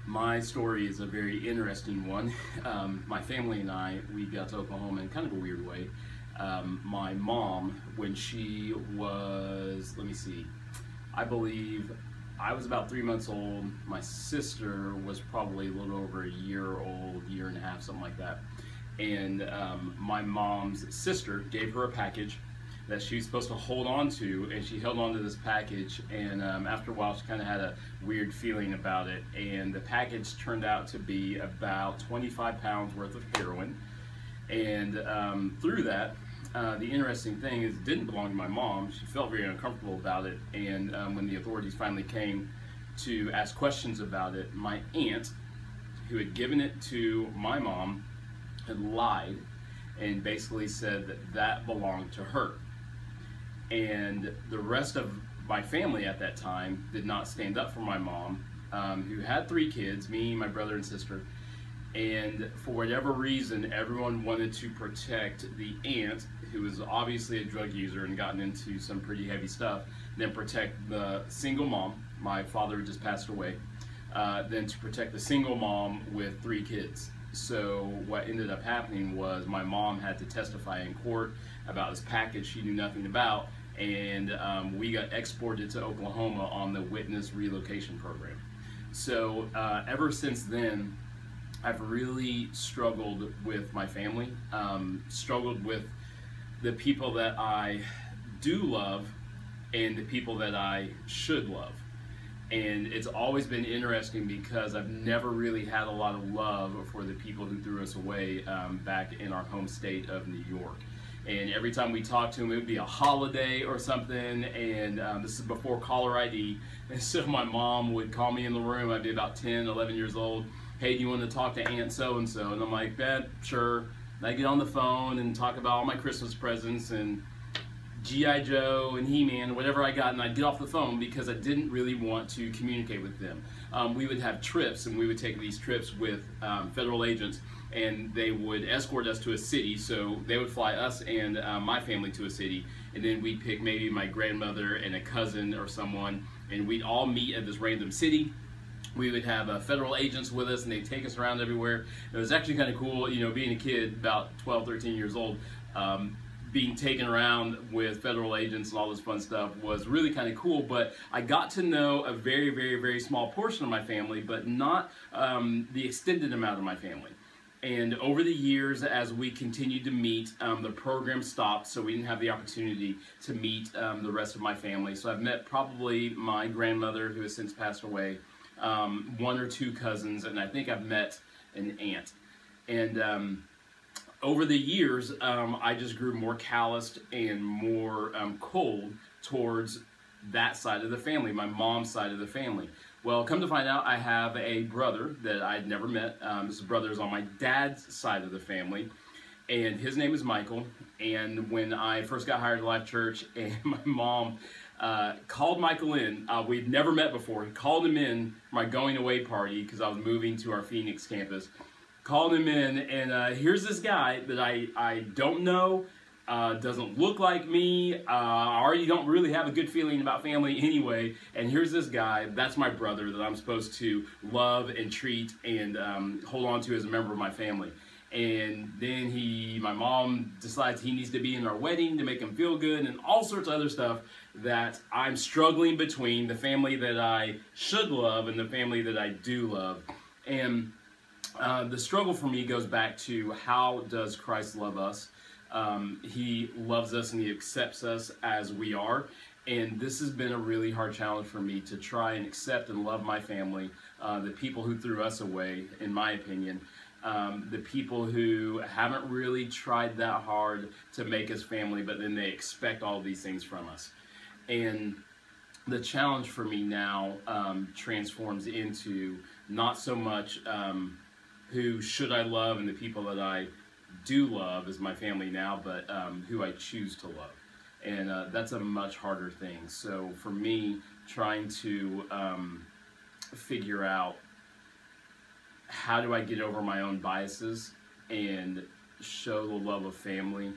My story is a very interesting one. My family and I, we got to Oklahoma in kind of a weird way. My mom, when she was, let me see, I believe I was about 3 months old. My sister was probably a little over a year old, year and a half, something like that. And my mom's sister gave her a package that she was supposed to hold on to, and she held on to this package, and after a while she kind of had a weird feeling about it, and the package turned out to be about 25 pounds worth of heroin. And through that, the interesting thing is it didn't belong to my mom. She felt very uncomfortable about it, and when the authorities finally came to ask questions about it, my aunt, who had given it to my mom, had lied and basically said that that belonged to her. And the rest of my family at that time did not stand up for my mom, who had 3 kids, me, my brother, and sister. And for whatever reason, everyone wanted to protect the aunt, who was obviously a drug user and gotten into some pretty heavy stuff, then protect the single mom. My father had just passed away. Then to protect the single mom with 3 kids. So what ended up happening was my mom had to testify in court about this package she knew nothing about, and we got exported to Oklahoma on the witness relocation program. So ever since then, I've really struggled with my family, struggled with the people that I do love and the people that I should love. And it's always been interesting because I've never really had a lot of love for the people who threw us away back in our home state of New York. And every time we talked to them, it would be a holiday or something, and this is before caller ID. And so my mom would call me in the room. I'd be about 10, 11 years old. Hey, do you want to talk to Aunt so-and-so? And I'm like, Dad, sure. And I get on the phone and talk about all my Christmas presents and G.I. Joe and He-Man, whatever I got, and I'd get off the phone because I didn't really want to communicate with them. We would have trips, and we would take these trips with federal agents, and they would escort us to a city. So they would fly us and my family to a city, and then we'd pick maybe my grandmother and a cousin or someone, and we'd all meet at this random city. We would have federal agents with us, and they'd take us around everywhere. It was actually kind of cool, you know, being a kid, about 12, 13 years old, being taken around with federal agents and all this fun stuff was really kind of cool. But I got to know a very, very, very small portion of my family, but not the extended amount of my family. And over the years, as we continued to meet, the program stopped, so we didn't have the opportunity to meet the rest of my family. So I've met probably my grandmother, who has since passed away, 1 or 2 cousins, and I think I've met an aunt. And over the years, I just grew more calloused and more cold towards that side of the family, my mom's side of the family. Well, come to find out, I have a brother that I'd never met. This brother is on my dad's side of the family, and his name is Michael. And when I first got hired at Life Church, and my mom called Michael in, we'd never met before, called him in for my going away party because I was moving to our Phoenix campus. Called him in, and here's this guy that I don't know, doesn't look like me, I already don't really have a good feeling about family anyway, and here's this guy, that's my brother that I'm supposed to love and treat and hold on to as a member of my family. And then my mom decides he needs to be in our wedding to make him feel good, and all sorts of other stuff that I'm struggling between the family that I should love and the family that I do love. And the struggle for me goes back to, how does Christ love us? He loves us and he accepts us as we are. And this has been a really hard challenge for me to try and accept and love my family, the people who threw us away, in my opinion. The people who haven't really tried that hard to make us family, but then they expect all these things from us. And the challenge for me now transforms into not so much who should I love and the people that I do love as my family now, but who I choose to love. And that's a much harder thing. So for me, trying to figure out, how do I get over my own biases and show the love of family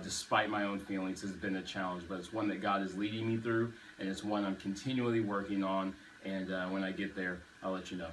despite my own feelings, has been a challenge, but it's one that God is leading me through, and it's one I'm continually working on, and when I get there, I'll let you know.